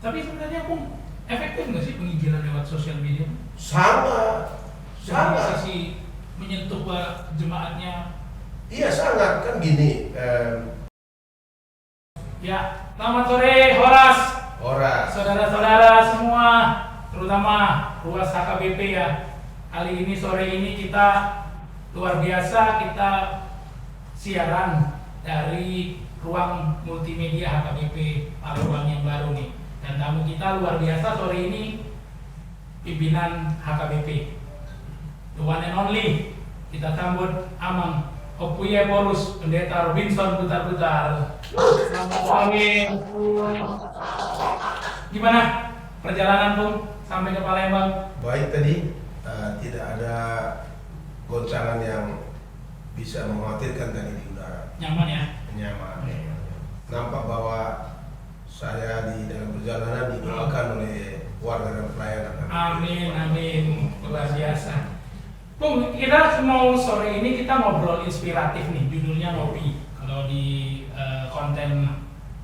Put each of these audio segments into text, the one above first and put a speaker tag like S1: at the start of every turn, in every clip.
S1: Tapi sebenarnya Bung, efektif nggak sih penginjilan lewat sosial media?
S2: Sangat,
S1: Dari
S2: sangat.
S1: sisi menyentuh jemaatnya.
S2: Iya sangat, kan gini.
S1: Ya, selamat sore Horas,
S2: Orang.
S1: saudara-saudara semua, terutama Ruas HKBP ya. Kali ini sore ini kita luar biasa, kita siaran dari ruang multimedia HKBP ruang yang baru nih. Dan tamu kita luar biasa sore ini pimpinan HKBP, the one and only. Kita sambut Amang Opuye Borus, Pendeta Robinson Butar-Butar. Selamat pagi. Gimana perjalanan Bung sampai ke Palembang?
S2: Baik tadi, tidak ada goncangan yang bisa mengkhawatirkan tadi di udara.
S1: Nyaman ya?
S2: Nyaman. Nampak bahwa saya di dalam perjalanan didoakan oleh warga dan pelayan.
S1: Amin, amin. Luar biasa. Bung, kita mau sore ini kita ngobrol inspiratif nih, judulnya ngopi. Kalau di konten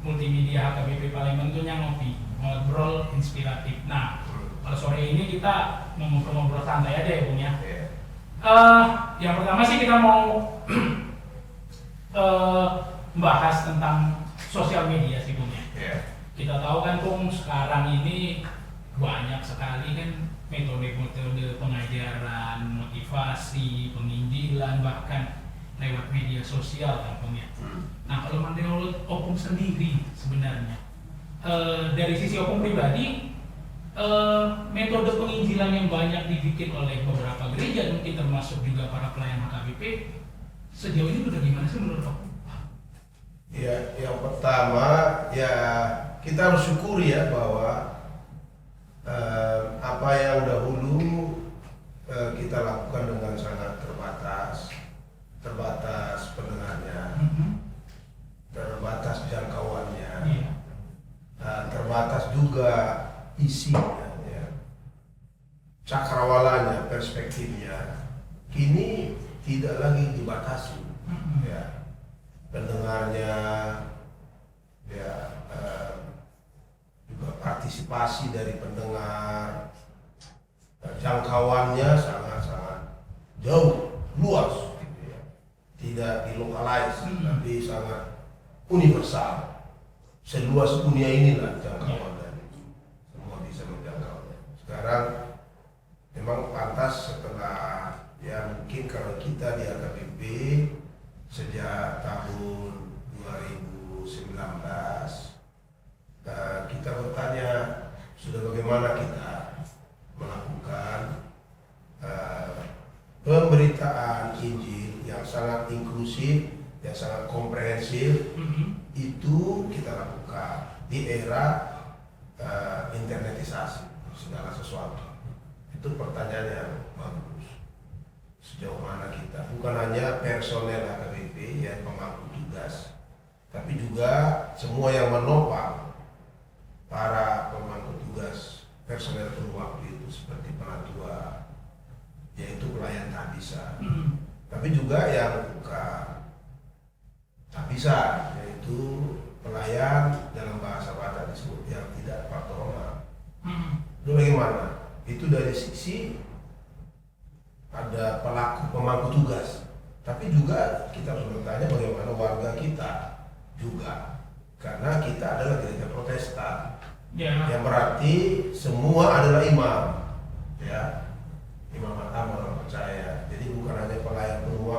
S1: multimedia HKBP Palembang itu ngopi, ngobrol inspiratif. Nah, kalau sore ini kita mau ngobrol-ngobrol santai aja ya Bung ya. Yang pertama sih kita mau membahas tentang sosial media sih Bung ya. Kita tahu kan Bung sekarang ini banyak sekali kan metode-metode pengajaran, motivasi, penginjilan, bahkan lewat media sosial kan Bung ya. Nah kalau menurut Opung sendiri sebenarnya dari sisi Opung pribadi, metode penginjilan yang banyak dibikin oleh beberapa gereja mungkin termasuk juga para pelayan HKBP sejauh ini udah gimana sih menurut Opung?
S2: Ya, yang pertama ya kita harus syukuri ya bahwa apa yang dahulu kita lakukan dengan sangat terbatas pendengarnya, terbatas jangkauannya, terbatas juga isinya, ya, cakrawalanya, perspektifnya, kini tidak lagi dibatasi, ya, pendengarnya, ya. Juga partisipasi dari pendengar, jangkauannya sangat-sangat jauh, luas, gitu ya. Tidak dilokalize, tapi sangat universal. Seluas dunia inilah jangkauan dan semua bisa menjangkaunya. Sekarang memang pantas setelah ya mungkin kalau kita di HKBP sejak tahun 2019 kita bertanya sudah bagaimana kita melakukan pemberitaan Injil yang sangat inklusif, yang sangat komprehensif. Itu kita lakukan di era internetisasi segala sesuatu. Itu pertanyaan yang bagus. Sejauh mana kita, bukan hanya personel HKBP yang pemangku tugas, tapi juga semua yang menopang para pemangku tugas personel penuh waktu itu seperti penatua, yaitu pelayan tak bisa, tapi juga yang bukan tak bisa, yaitu pelayan dalam bahasa Batak disebut yang tidak patronal. Itu bagaimana? Itu dari sisi ada pelaku pemangku tugas, tapi juga kita harus bertanya bagaimana warga kita juga, karena kita adalah gereja Protestan. Yang berarti semua adalah imam, ya, imam atam orang percaya. Jadi bukan hanya pelayan penuh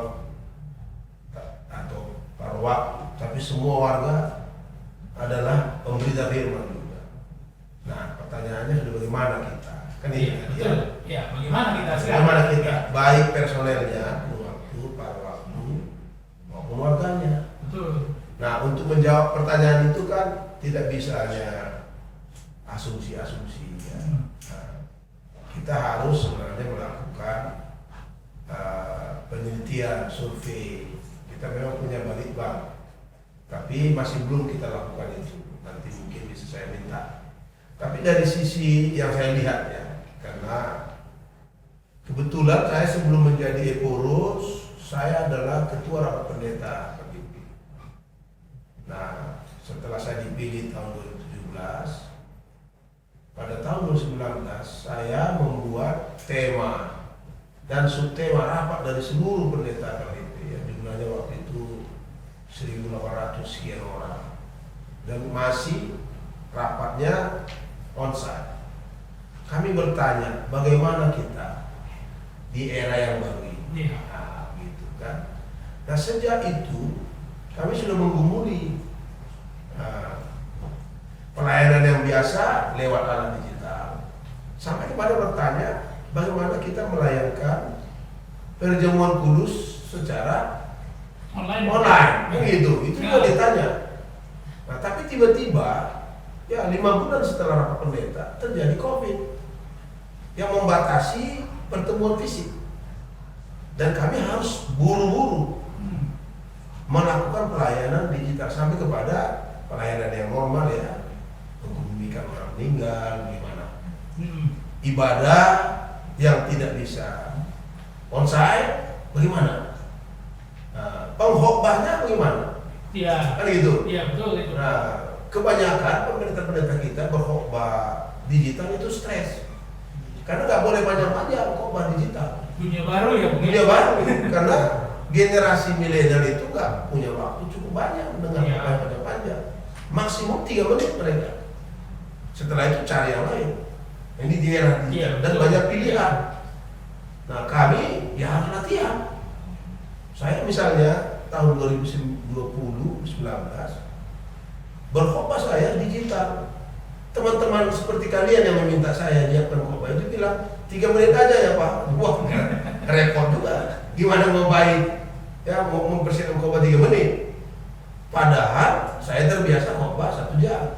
S2: atau paruh waktu, tapi semua warga adalah pemberita firman juga. Nah, pertanyaannya sudah bagaimana kita? Kan ini
S1: betul. Ya, bagaimana kita sekarang?
S2: Bagaimana kita, baik personelnya, penuh waktu, paruh waktu, maupun warganya.
S1: Betul.
S2: Nah, untuk menjawab pertanyaan itu kan tidak bisa hanya asumsi-asumsi, ya. Nah, kita harus sebenarnya melakukan penelitian, survei. Kita memang punya balitbang, tapi masih belum kita lakukan itu. Nanti mungkin bisa saya minta. Tapi dari sisi yang saya lihat ya, karena kebetulan saya sebelum menjadi Eporus, saya adalah ketua rapat pendeta HKBP. Nah, setelah saya dipilih tahun 2017, saya membuat tema dan subtema rapat dari seluruh pendeta KBP yang jumlahnya waktu itu 1.800 sekian orang, dan masih rapatnya onsite. Kami bertanya bagaimana kita di era yang baru ini. Nah, gitu kan. Nah, sejak itu kami sudah menggumuli pelayanan yang biasa lewat alat digital, sampai kepada bertanya bagaimana kita melayangkan perjamuan kudus secara online, begitu. Itu juga ditanya. Nah, tapi tiba-tiba ya 5 bulan setelah rapat pendeta terjadi COVID yang membatasi pertemuan fisik, dan kami harus buru-buru melakukan pelayanan digital sampai kepada pelayanan yang normal ya, menghubungikan orang meninggal, gimana ibadah yang tidak bisa onsite bagaimana, pengkhotbahnya bagaimana, kan gitu.
S1: Iya, betul itu.
S2: Nah, kebanyakan pendeta-pendeta kita berkhotbah digital itu stres, karena nggak boleh panjang-panjang khotbah digital.
S1: Dunia baru ya,
S2: Dunia baru, karena generasi milenial itu nggak punya waktu cukup banyak mendengar khotbah panjang-panjang, maksimum 3 menit mereka. Setelah itu cari yang lain. Ini di era digital dan banyak pilihan. Nah, kami ya harus latihan. Saya misalnya tahun 2019 berkhotbah saya digital. Teman-teman seperti kalian yang meminta saya nyiapkan khotbah itu bilang 3 menit aja ya Pak. Wah, repot juga. Gimana mau baik ya, mau mempersiapkan khotbah 3 menit. Padahal saya terbiasa khotbah 1 jam.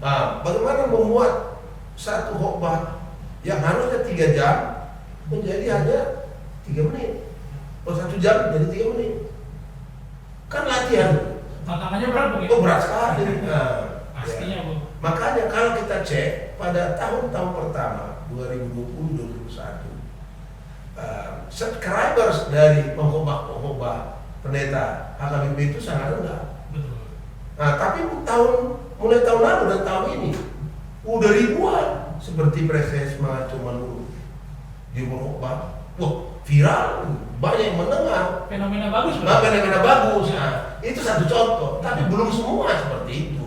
S2: Nah, bagaimana membuat satu khotbah yang harusnya 3 jam menjadi hanya 3 menit. Oh, 1 jam jadi 3 menit. Kan latihan.
S1: Tantangannya berat Bu.
S2: Oh, berat sekali. Nah,
S1: pastinya Bu.
S2: Makanya kalau kita cek pada tahun-tahun pertama 2020-2021, subscribers dari pengkhotbah pendeta HKBP itu sangat rendah.
S1: Betul.
S2: Nah, tapi mulai tahun lalu dan tahun ini udah ribuan, seperti Presesma cuma dulu di khotbah, wah viral, banyak yang mendengar.
S1: Fenomena bagus.
S2: Fenomena bagus. Nah, itu satu contoh, tapi belum semua seperti itu.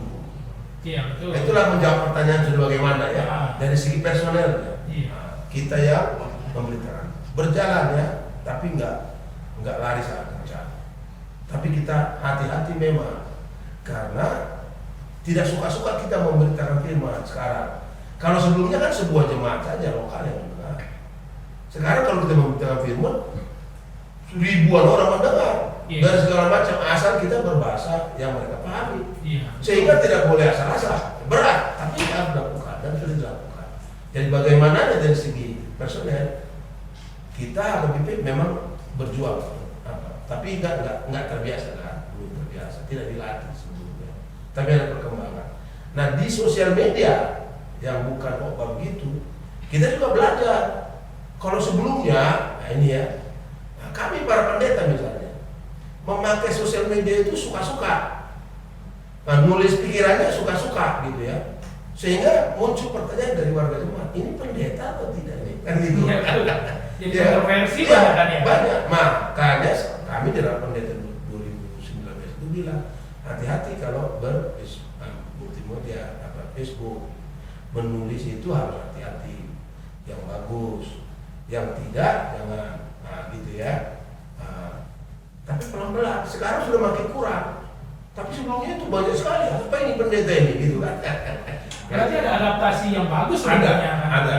S1: Iya, betul.
S2: Itulah menjawab pertanyaan sudah bagaimana ya, dari segi personel.
S1: Iya.
S2: Kita yang memberitakan berjalan ya, tapi nggak lari sangat kencang. Tapi kita hati-hati memang, karena tidak suka-suka kita memberitakan firman sekarang. Kalau sebelumnya kan sebuah jemaat saja lokal yang mendengar. Sekarang kalau kita memberitakan firman, ribuan orang mendengar dari segala macam, asal kita berbahasa yang mereka pahami. Sehingga tidak boleh asal-asal, berat, tapi harus dilakukan dan sudah dilakukan. Jadi bagaimana dari segi personel, kita HKBP memang berjuang, tapi nggak terbiasa kan, belum terbiasa, tidak dilatih sebelumnya. Tapi ada perkembangan. Nah, di sosial media yang bukan khotbah begitu, kita juga belajar. Kalau sebelumnya, nah ini ya, kami para pendeta misalnya memakai sosial media itu suka-suka. Nah, nulis pikirannya suka-suka gitu ya, sehingga muncul pertanyaan dari warga jemaat, ini pendeta atau tidak nih? Kan gitu.
S1: Jadi kontroversi banyak.
S2: Makanya kami dalam pendeta 2019 itu bilang hati-hati kalau multimedia Facebook menulis itu harus hati-hati, yang bagus, yang tidak jangan, gitu ya. Tapi pelan-pelan. Sekarang sudah makin kurang. Tapi sebelumnya itu banyak sekali. Apa ini pendeta ini gitu kan?
S1: Berarti ada adaptasi yang bagus
S2: sebenarnya. Ada.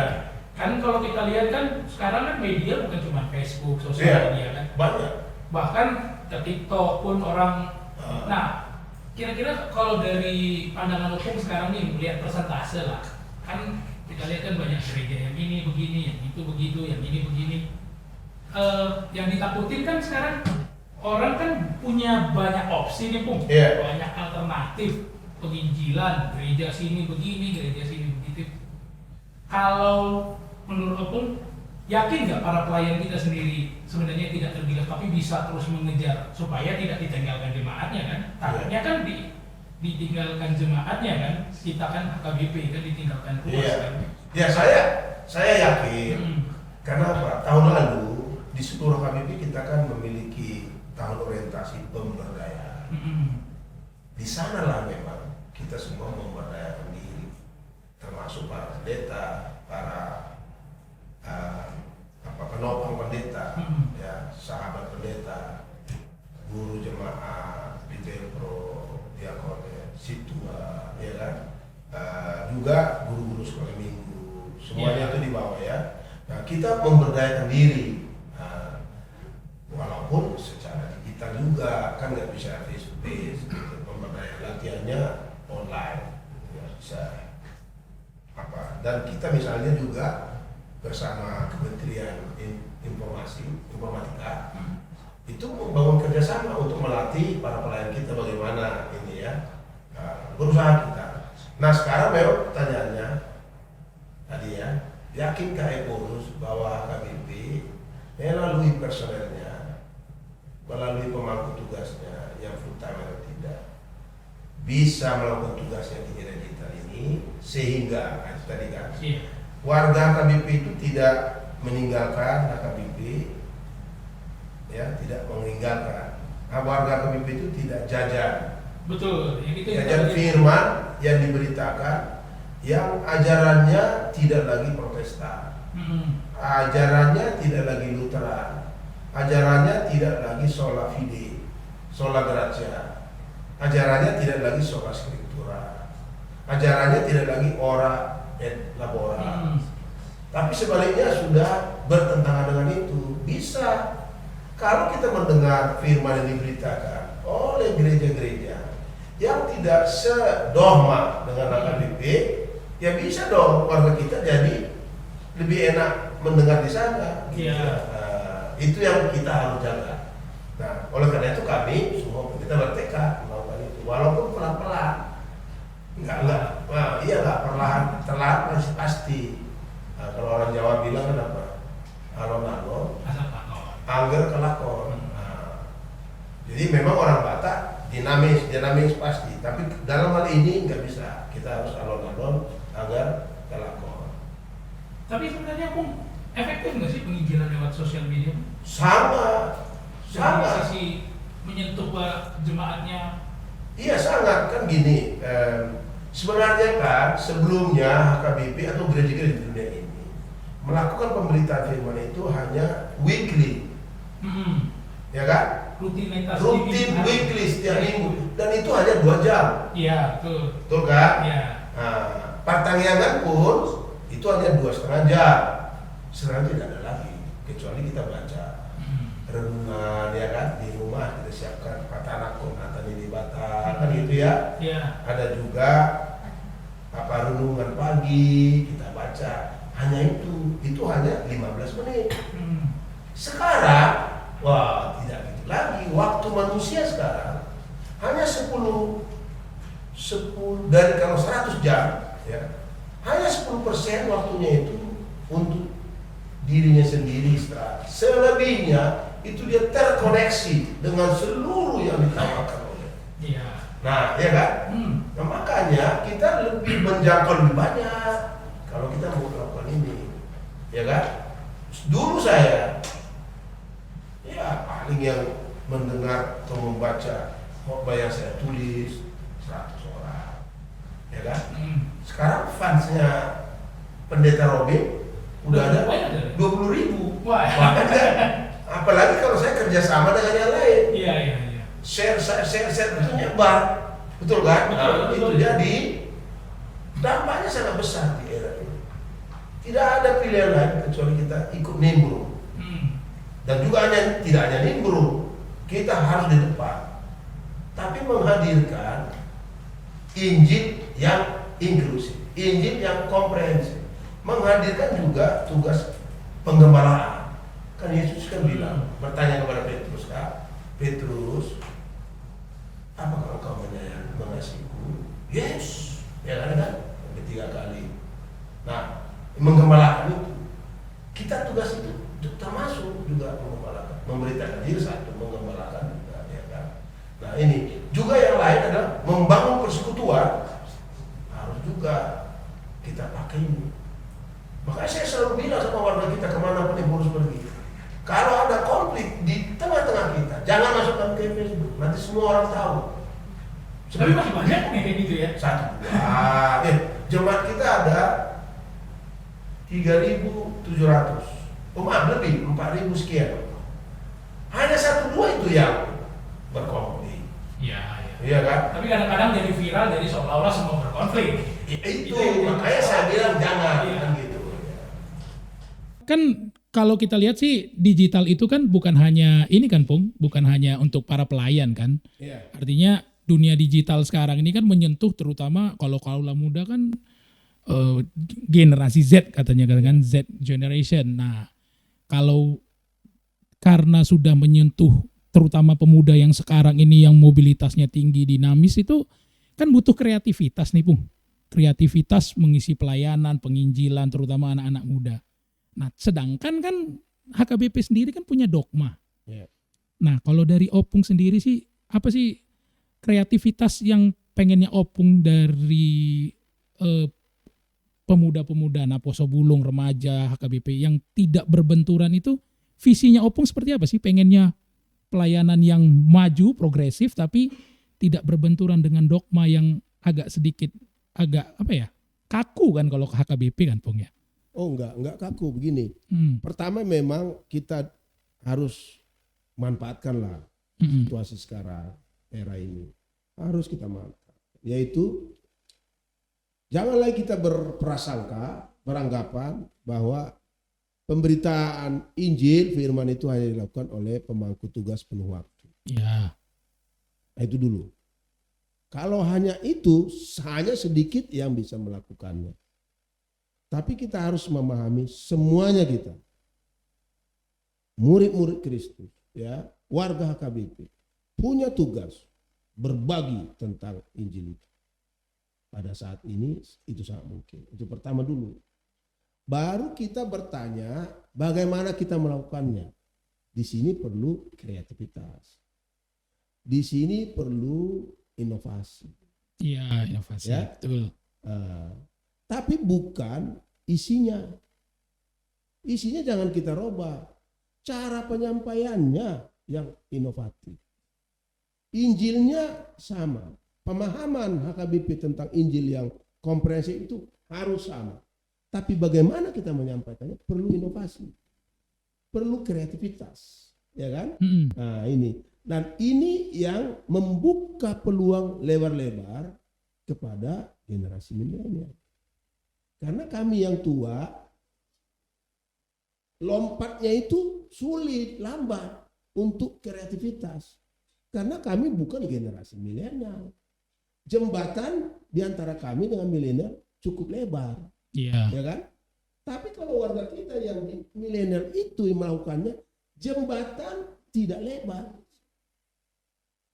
S1: Kan kalau kita lihat kan sekarang kan media bukan cuma Facebook, sosial media kan.
S2: Banyak.
S1: Bahkan ke TikTok pun orang. Nah, kira-kira kalau dari pandangan hukum sekarang nih melihat persentase lah. Kan kita lihat kan banyak gereja yang ini begini, yang itu begitu, yang ini begini. Yang ditakutin kan sekarang orang kan punya banyak opsi nih Pung, banyak alternatif penginjilan, gereja sini begini, gereja sini begitu. Kalau menurut Opung, yakin nggak para pelayan kita sendiri sebenarnya tidak tergilas, tapi bisa terus mengejar supaya tidak ditinggalkan jemaatnya kan? Takutnya kan ditinggalkan jemaatnya kan, kita kan HKBP kan ditinggalkan terus kan?
S2: Ya saya yakin.
S1: Hmm.
S2: Karena apa? Tahun lalu di seluruh KBP kita kan memiliki tahun orientasi pemberdayaan. Di sanalah memang kita semua memberdayakan diri, termasuk para pendeta, para penopang pendeta, ya, sahabat pendeta, guru jemaat, Bidepro, diakon, situa, ya kan, juga guru-guru sekolah minggu, semuanya itu di bawah ya. Nah, kita memberdayakan diri, walaupun secara digital juga kan nggak bisa face to face, pemberdayaan latihannya online, ya, bisa apa. Dan kita misalnya juga bersama Kementerian Informatika itu membangun kerjasama untuk melatih para pelayan kita bagaimana ini ya, berusaha kita. Nah sekarang memang pertanyaannya tadi ya, yakinkah Epurus bahwa KBP melalui personelnya, melalui pemangku tugasnya yang full time atau tidak, bisa melakukan tugasnya di era digital ini sehingga tadi kan warga KBP itu tidak meninggalkan KBP, ya, tidak meninggalkan. Warga KBP itu tidak jajan.
S1: Betul.
S2: Jajan firman yang diberitakan, yang ajarannya tidak lagi Protestan, ajarannya tidak lagi Lutheran, ajarannya tidak lagi sola fide, sola gratia, ajarannya tidak lagi sola scriptura, ajarannya tidak lagi ora et labora. Tapi sebaliknya sudah bertentangan dengan itu. Bisa kalau kita mendengar firman yang diberitakan oleh gereja-gereja yang tidak sedogma dengan KBP, ya bisa dong warga kita jadi lebih enak mendengar di sana. Itu yang kita harus jaga. Nah, oleh karena itu kami semua kita bertekad melakukan itu, walaupun pelan-pelan. Enggak, perlahan, terlalu pasti. Nah, kalau orang Jawa bilang kan apa? Alon-alon, angger kelakon. Nah, jadi memang orang Batak dinamis pasti. Tapi dalam hal ini nggak bisa. Kita harus alon-alon agar kelakon.
S1: Tapi sebenarnya Bung, efektif nggak sih penginjilan lewat sosial media?
S2: Sangat.
S1: Dari sisi menyentuh jemaatnya.
S2: Iya sangat, kan gini. Sebenarnya kan sebelumnya HKBP atau gereja-gereja di dunia ini melakukan pemberitaan firman itu hanya weekly, ya kan? Rutin weekly setiap minggu, dan itu hanya 2 jam.
S1: Iya betul
S2: Kan?
S1: Iya.
S2: Nah, pertanyaan pun itu hanya 2,5 jam. Sekarang tidak ada lagi, kecuali kita baca renungan, ya kan, di rumah kita siapkan patanakun atau di bata kan gitu ya.
S1: Iya.
S2: Ada juga renungan pagi kita baca, hanya itu hanya 15 menit. Sekarang wah tidak gitu lagi, waktu manusia sekarang hanya 10 dari kalau 100 jam ya, hanya 10% waktunya itu untuk dirinya sendiri. Selebihnya itu dia terkoneksi dengan seluruh yang ditawarkan oleh.
S1: Iya.
S2: Nah, ya kan? Nah, makanya kita lebih menjangkau lebih banyak kalau kita mau melakukan ini, ya kan? Dulu saya, ya paling yang mendengar atau membaca khotbah yang saya tulis 100 orang, ya kan? Sekarang fansnya Pendeta Robin udah ada 20.000.
S1: Wah.
S2: Apalagi kalau saya kerjasama dengan yang lain.
S1: Iya.
S2: Share itu nyebar, betul kan?
S1: Betul.
S2: Itu jadi dampaknya sangat besar di era ini. Tidak ada pilihan lain kecuali kita ikut nimbrung. Dan juga tidak hanya nimbrung, kita harus di depan, tapi menghadirkan Injil yang inklusif, Injil yang komprehensif, menghadirkan juga tugas penggembalaan. Kan Yesus kan bilang, bertanya kepada Petrus kan, Petrus, apakah engkau mengasihiku? Yes, ya kan? Ketiga kali. Nah, menggembalakan itu, kita tugas itu termasuk juga menggembalakan, memberitakan diri satu, menggembalakan juga, ya kan? Nah ini juga yang lain adalah membangun persekutuan, harus juga kita pakai ini. Makanya saya selalu bilang sama warga kita kemana pun yang harus pergi. Kalau ada konflik di tengah-tengah kita, jangan masukkan ke Facebook. Nanti semua orang tahu.
S1: Tapi masih banyak yang kayak gitu ya.
S2: Satu, jemaat kita ada 3.700. Oh maaf, lebih 4.000 sekian. Hanya 1-2 itu yang berkonflik.
S1: Iya.
S2: Iya kan?
S1: Tapi kadang-kadang jadi viral, jadi seolah-olah semua berkonflik.
S2: Itu makanya saya bilang jangan kan gitu.
S3: Kan kalau kita lihat sih digital itu kan bukan hanya ini kan Pung, bukan hanya untuk para pelayan kan.
S2: Iya.
S3: Artinya dunia digital sekarang ini kan menyentuh terutama kalau kaula muda kan generasi Z katanya kan Z generation. Nah, kalau karena sudah menyentuh terutama pemuda yang sekarang ini yang mobilitasnya tinggi dinamis itu kan butuh kreativitas nih Pung. Kreativitas mengisi pelayanan, penginjilan terutama anak-anak muda. Nah, sedangkan kan HKBP sendiri kan punya dogma.
S2: Yeah.
S3: Nah, kalau dari Opung sendiri sih, apa sih kreativitas yang pengennya Opung dari pemuda-pemuda Naposo Bulung, remaja, HKBP yang tidak berbenturan itu, visinya Opung seperti apa sih? Pengennya pelayanan yang maju, progresif, tapi tidak berbenturan dengan dogma yang agak sedikit, kaku kan kalau ke HKBP kan Pung ya?
S4: Oh enggak kaku begini.
S3: Hmm.
S4: Pertama memang kita harus manfaatkanlah situasi sekarang, era ini. Harus kita manfaatkan. Yaitu jangan lagi kita berprasangka, beranggapan bahwa pemberitaan Injil, firman itu hanya dilakukan oleh pemangku tugas penuh waktu.
S3: Ya.
S4: Nah, itu dulu. Kalau hanya itu, hanya sedikit yang bisa melakukannya. Tapi kita harus memahami semuanya kita. Murid-murid Kristus, ya, warga HKBP punya tugas berbagi tentang Injil itu. Pada saat ini itu sangat mungkin. Itu pertama dulu. Baru kita bertanya bagaimana kita melakukannya. Di sini perlu kreativitas. Di sini perlu inovasi.
S3: Iya, inovasi.
S4: Ya.
S3: Betul.
S4: Tapi bukan isinya. Isinya jangan kita rubah. Cara penyampaiannya yang inovatif. Injilnya sama. Pemahaman HKBP tentang Injil yang komprehensif itu harus sama. Tapi bagaimana kita menyampaikannya perlu inovasi. Perlu kreativitas. Ya kan? Nah ini. Dan ini yang membuka peluang lebar-lebar kepada generasi milenial. Karena kami yang tua, lompatnya itu sulit, lambat untuk kreativitas. Karena kami bukan generasi milenial. Jembatan di antara kami dengan milenial cukup lebar.
S3: Iya.
S4: Ya kan? Tapi kalau warga kita yang milenial itu yang melakukannya, jembatan tidak lebar.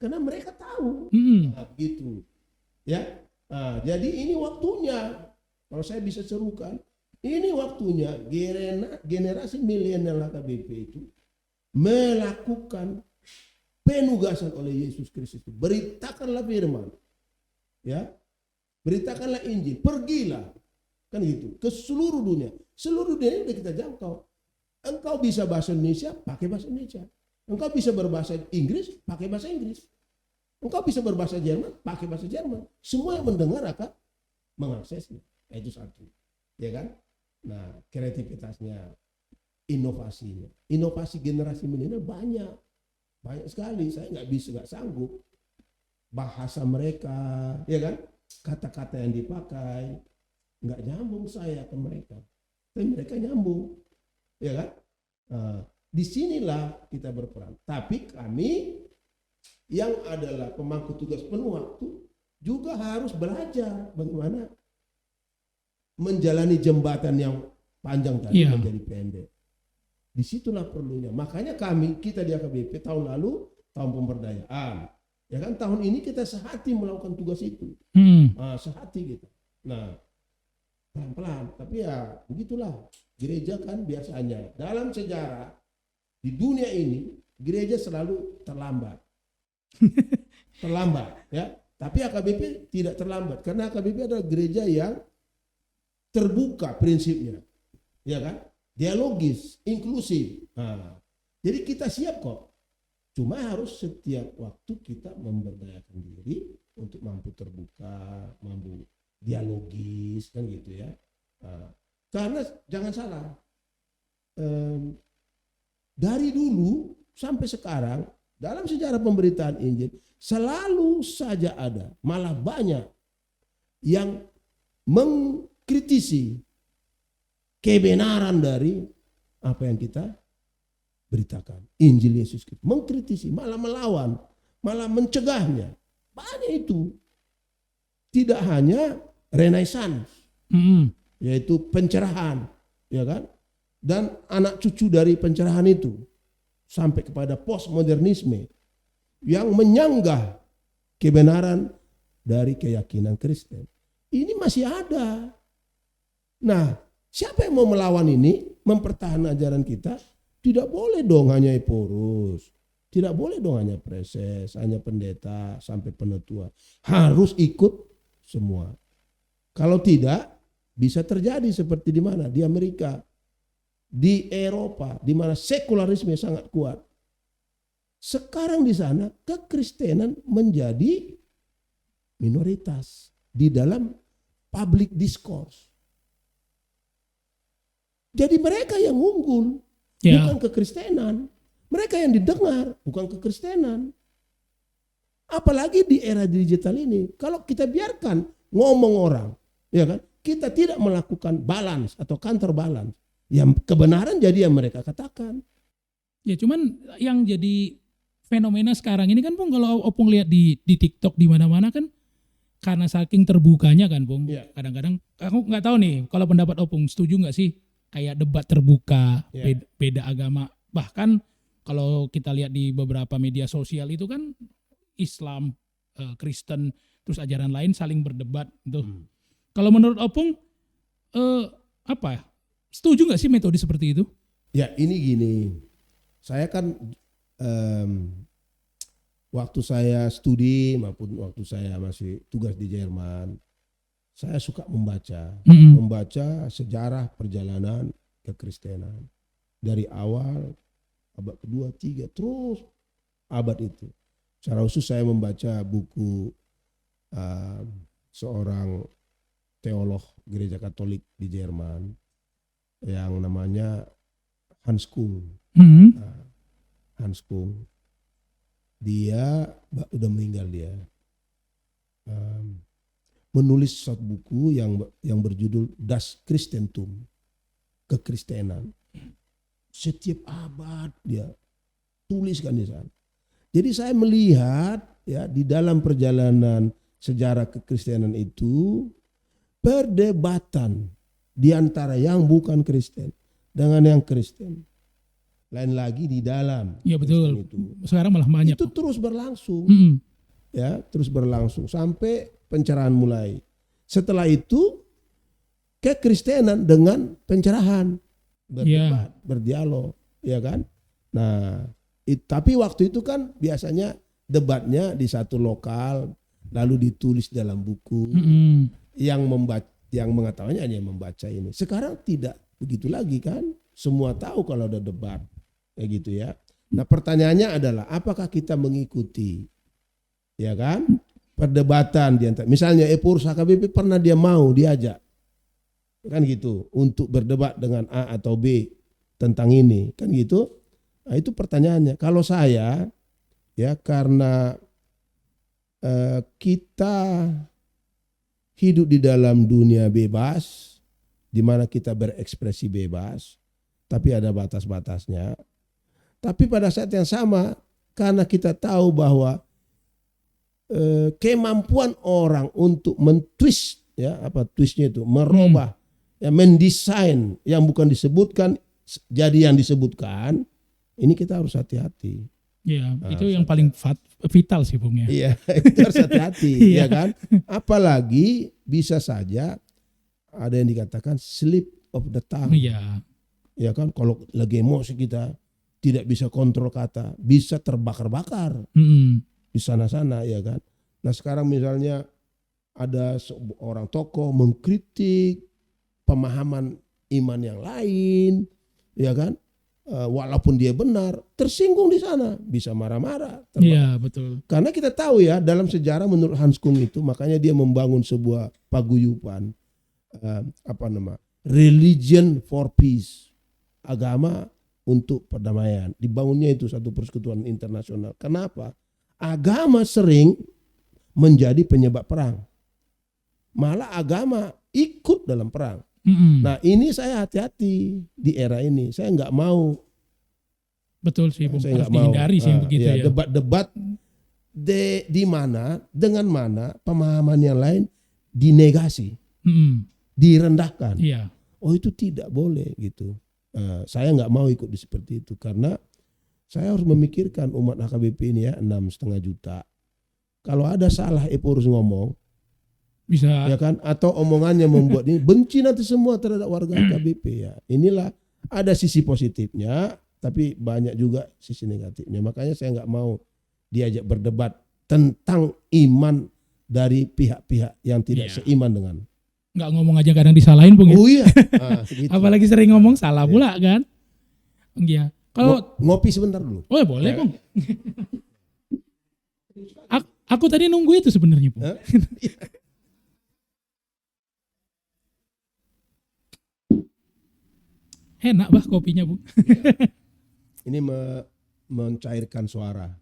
S4: Karena mereka tahu. Nah, begitu. Ya. Nah, jadi ini waktunya. Kalau saya bisa serukan, ini waktunya generasi milenial HKBP itu melakukan penugasan oleh Yesus Kristus. Beritakanlah firman. Ya. Beritakanlah Injil, pergilah. Kan gitu, ke seluruh dunia. Seluruh dunia sudah kita jangkau. Engkau bisa bahasa Indonesia, pakai bahasa Indonesia. Engkau bisa berbahasa Inggris, pakai bahasa Inggris. Engkau bisa berbahasa Jerman, pakai bahasa Jerman. Semua yang mendengar akan mengaksesnya. Itu satu, ya kan? Nah, kreativitasnya, inovasinya, inovasi generasi milenial banyak sekali. Saya nggak sanggup. Bahasa mereka, ya kan? Kata-kata yang dipakai nggak nyambung saya ke mereka, tapi mereka nyambung, ya kan? Nah, disinilah kita berperan. Tapi kami yang adalah pemangku tugas penuh waktu juga harus belajar bagaimana menjalani jembatan yang panjang tadi menjadi pendek. Disitulah perlunya. Makanya kita di AKBP tahun lalu tahun pemberdayaan, ya kan, tahun ini kita sehati melakukan tugas itu. Sehati gitu. Nah, pelan-pelan. Tapi ya begitulah. Gereja kan biasanya dalam sejarah di dunia ini gereja selalu terlambat. Terlambat, ya. Tapi AKBP tidak terlambat karena AKBP adalah gereja yang terbuka prinsipnya. ya kan? Dialogis, inklusif. Nah, jadi kita siap kok. Cuma harus setiap waktu kita memberdayakan diri untuk mampu terbuka, mampu dialogis, kan gitu ya. Nah, karena jangan salah, dari dulu sampai sekarang dalam sejarah pemberitaan Injil selalu saja ada, malah banyak yang mengkritisi kebenaran dari apa yang kita beritakan. Injil Yesus Kristus, mengkritisi, malah melawan, malah mencegahnya. Banyak itu. Tidak hanya Renaissance, yaitu pencerahan, ya kan? Dan anak cucu dari pencerahan itu sampai kepada postmodernisme yang menyanggah kebenaran dari keyakinan Kristen. Ini masih ada. Nah, siapa yang mau melawan ini, mempertahankan ajaran kita? Tidak boleh dong hanya Eporus. Tidak boleh dong hanya preses, hanya pendeta sampai penetua. Harus ikut semua. Kalau tidak, bisa terjadi seperti di mana? Di Amerika, di Eropa, di mana sekularisme sangat kuat. Sekarang di sana kekristenan menjadi minoritas di dalam public discourse. Jadi mereka yang unggul, bukan kekristenan. Mereka yang didengar, bukan kekristenan. Apalagi di era digital ini, kalau kita biarkan ngomong orang, ya kan, kita tidak melakukan balance atau counter balance. Yang kebenaran jadi yang mereka katakan.
S3: Ya cuman yang jadi fenomena sekarang ini kan Bung, kalau Opung lihat di TikTok di mana-mana kan, karena saking terbukanya kan Bung.
S4: Ya.
S3: Kadang-kadang aku nggak tahu nih kalau pendapat Opung, setuju nggak sih kayak debat terbuka,
S4: Ya.
S3: beda agama. Bahkan kalau kita lihat di beberapa media sosial itu kan Islam, Kristen, terus ajaran lain saling berdebat gitu. Kalau menurut Opung apa? Setuju nggak sih metode seperti itu?
S4: Ya ini gini, saya kan waktu saya studi maupun waktu saya masih tugas di Jerman, saya suka membaca sejarah perjalanan kekristenan dari awal abad kedua, tiga, terus abad itu. Secara khusus saya membaca buku seorang teolog gereja Katolik di Jerman yang namanya Hans Kung. Hans Kung. Dia udah meninggal dia. Menulis satu buku yang berjudul Das Christentum, kekristenan. Setiap abad dia tuliskan di sana. Jadi saya melihat ya di dalam perjalanan sejarah kekristenan itu perdebatan di antara yang bukan Kristen dengan yang Kristen. Lain lagi di dalam.
S3: Ya betul.
S4: Itu.
S3: Sekarang malah banyak.
S4: Itu terus berlangsung. Ya, terus berlangsung sampai pencerahan mulai. Setelah itu kekristenan dengan pencerahan. Berdebat, berdialog, ya kan? Nah, tapi waktu itu kan biasanya debatnya di satu lokal lalu ditulis dalam buku. Yang mengetahuinya hanya membaca ini. Sekarang tidak begitu lagi kan? Semua tahu kalau ada debat kayak gitu ya. Nah, pertanyaannya adalah apakah kita mengikuti ya kan? Perdebatan di antara misalnya Eporus HKBP pernah dia mau diajak kan gitu untuk berdebat dengan A atau B tentang ini kan gitu. Nah, itu pertanyaannya. Kalau saya ya karena kita hidup di dalam dunia bebas di mana kita berekspresi bebas tapi ada batas-batasnya. Tapi pada saat yang sama karena kita tahu bahwa kemampuan orang untuk mentwist ya apa twistnya itu merubah ya mendesain yang bukan disebutkan jadi yang disebutkan, ini kita harus hati-hati.
S3: Ya, itu yang paling vital sih Bung ya.
S4: Iya, itu harus hati-hati ya kan. Apalagi bisa saja ada yang dikatakan slip of the tongue.
S3: Iya.
S4: Ya kan, kalau lagi emosi kita tidak bisa kontrol kata, bisa terbakar-bakar di sana-sana ya kan. Nah sekarang misalnya ada seorang tokoh mengkritik pemahaman iman yang lain, ya kan? Walaupun dia benar, tersinggung di sana, bisa marah-marah.
S3: Iya, betul.
S4: Karena kita tahu ya, dalam sejarah menurut Hans Kung itu, makanya dia membangun sebuah paguyuban, religion for peace, agama untuk perdamaian. Dibangunnya itu satu persekutuan internasional. Kenapa? Agama sering menjadi penyebab perang. Malah agama ikut dalam perang. Nah ini saya hati-hati di era ini. Saya nggak mau.
S3: Betul sih, Bung.
S4: Saya
S3: Harus
S4: nggak mau
S3: dihindari sih begitu ya.
S4: Debat-debat di mana, dengan mana pemahaman yang lain dinegasi, direndahkan.
S3: Iya.
S4: Oh itu tidak boleh gitu. Saya nggak mau ikut seperti itu karena saya harus memikirkan umat HKBP ini ya 6,5 juta. Kalau ada salah harus ngomong.
S3: Bisa
S4: Ya kan, atau omongannya membuat ini benci nanti semua terhadap warga HKBP ya. Inilah ada sisi positifnya, tapi banyak juga sisi negatifnya. Makanya saya nggak mau diajak berdebat tentang iman dari pihak-pihak yang tidak seiman dengan.
S3: nggak ngomong aja kadang disalahin, Bung ya.
S4: Oh iya. Gitu.
S3: Apalagi sering ngomong salah pula kan. Iya. Kalau
S4: ngopi sebentar dulu.
S3: oh boleh, Bung. Aku tadi nunggu itu sebenarnya, Bung. Enak bah kopinya, Bung.
S4: Ini mencairkan suara,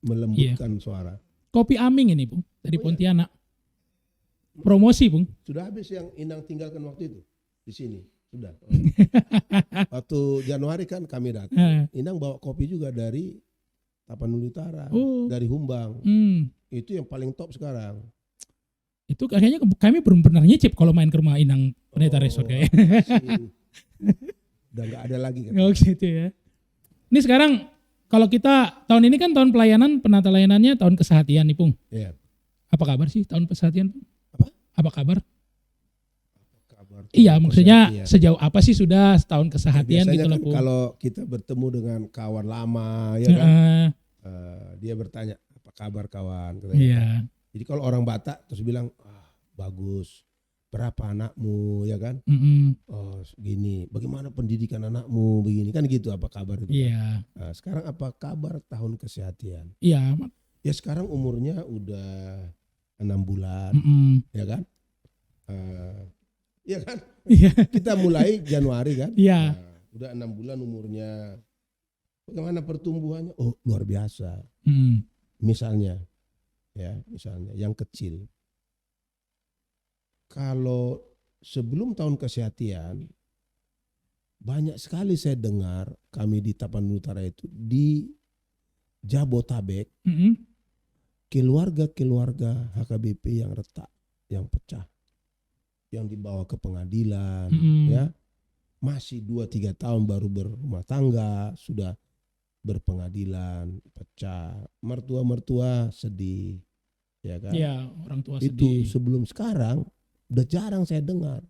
S4: melembutkan suara.
S3: Kopi Aming ini, Bung, dari Pontianak. Promosi, Bung.
S4: Sudah habis yang Inang tinggalkan waktu itu di sini. Sudah. Waktu Januari kan kami datang. Inang bawa kopi juga dari Tapanuli Utara, dari Humbang. Itu yang paling top sekarang.
S3: Itu kayaknya kami belum pernah nyicip kalau main ke rumah Inang Pendeta Resort kayaknya.
S4: Udah nggak ada lagi kan.
S3: Oh gitu ya. Ini sekarang kalau kita tahun ini kan tahun pelayanan, penata layanannya tahun kesehatian nih, Pung.
S4: Iya.
S3: Apa kabar sih tahun kesehatian, Pung? Apa kabar?
S4: Kabar
S3: Iya, maksudnya
S4: kesehatian.
S3: sejauh apa sih sudah tahun kesehatian
S4: Biasanya
S3: gitu loh,
S4: kan
S3: Pung?
S4: kalau kita bertemu dengan kawan lama ya kan, dia bertanya apa kabar kawan. Katanya.
S3: Iya.
S4: Jadi kalau orang Batak terus bilang bagus, berapa anakmu ya kan? Oh gini, bagaimana pendidikan anakmu begini kan gitu apa kabar itu?
S3: Iya.
S4: Kan? Nah, sekarang apa kabar tahun kesehatian?
S3: Iya.
S4: Ya sekarang umurnya udah 6 bulan, ya kan? Ya kan?
S3: Iya.
S4: Kita mulai Januari kan?
S3: Iya.
S4: Nah, udah 6 bulan umurnya. Bagaimana pertumbuhannya? Oh luar biasa. Misalnya yang kecil. Kalau sebelum tahun kesehatian, banyak sekali saya dengar kami di Tapanuli Utara itu di Jabotabek, keluarga-keluarga HKBP yang retak, yang pecah, yang dibawa ke pengadilan, ya masih 2-3 tahun baru berumah tangga, sudah berpengadilan, pecah, mertua-mertua sedih, ya kan?
S3: Iya, orang tua
S4: Itu
S3: sedih.
S4: sebelum sekarang udah jarang saya dengar.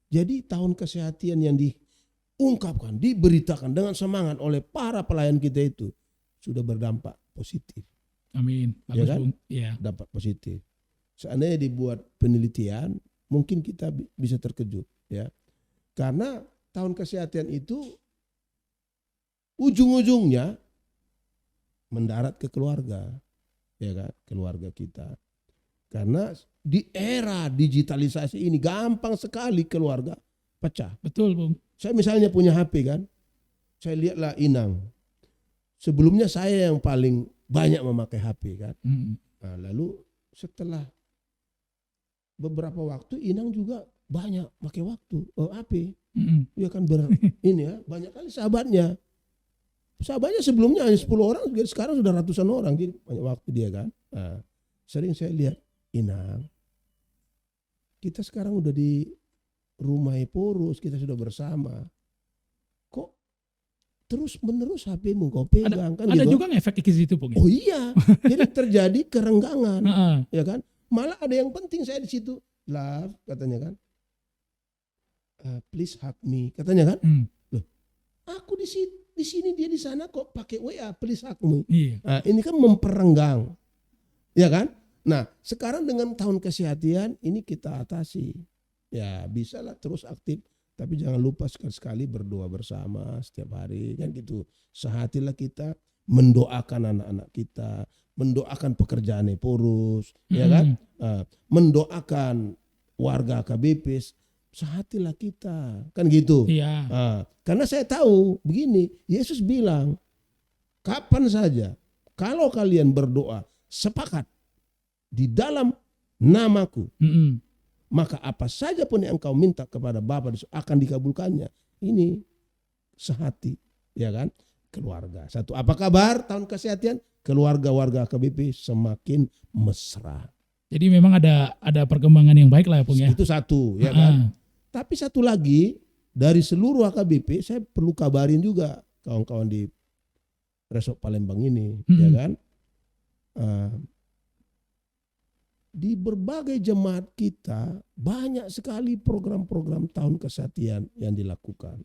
S4: Jadi tahun kesehatian yang diungkapkan, diberitakan dengan semangat oleh para pelayan kita itu sudah berdampak positif.
S3: Amin. Bagus,
S4: Ya kan?
S3: Bung. Iya.
S4: Dampak positif. Seandainya dibuat penelitian, mungkin kita bisa terkejut, ya. Karena tahun kesehatan itu ujung-ujungnya mendarat ke keluarga, ya kan, keluarga kita. Karena di era digitalisasi ini gampang sekali keluarga pecah.
S3: Betul, Bung.
S4: Saya misalnya punya HP kan, saya lihatlah Inang. Sebelumnya saya yang paling banyak memakai HP kan. Nah, lalu setelah beberapa waktu Inang juga banyak pakai HP. Ya kan ini ya, banyak kali sahabatnya. Sahabatnya sebelumnya hanya 10 orang, sekarang sudah ratusan orang, jadi banyak waktu dia kan. Nah, sering saya lihat Inang, kita sekarang udah di rumah Porus, kita sudah bersama. Kok terus menerus HP-mu kau pegang kan?
S3: Ada
S4: gitu.
S3: juga ngefek ke situ, Bung.
S4: Oh iya, jadi terjadi kerenggangan, ya kan? Malah ada yang penting saya di situ, love katanya kan, please hug me katanya kan? Loh, aku di sini dia di sana kok pakai WA please hug me.
S3: Iya.
S4: Nah, ini kan memperenggang, ya kan? Nah, sekarang dengan tahun kesehatian ini kita atasi. Ya, bisalah terus aktif Tapi jangan lupa sekali-sekali berdoa bersama setiap hari kan gitu. Sehatilah kita mendoakan anak-anak kita, mendoakan pekerjaan Eporus, ya kan? Mendoakan warga AKBP, sehatilah kita, kan gitu.
S3: Iya.
S4: Karena saya tahu begini, Yesus bilang, kapan saja kalau kalian berdoa sepakat di dalam namaku, maka apa saja pun yang engkau minta kepada Bapa akan dikabulkannya. Ini sehati, ya kan? Keluarga. Satu, apa kabar tahun kesehatan? Keluarga warga AKBP semakin mesra.
S3: Jadi memang ada perkembangan yang baik lah ya Pung ya.
S4: Itu satu, ya kan? Tapi satu lagi, dari seluruh AKBP saya perlu kabarin juga kawan-kawan di Resort Palembang ini, ya kan? Di berbagai jemaat kita banyak sekali program-program tahun kesehatan yang dilakukan.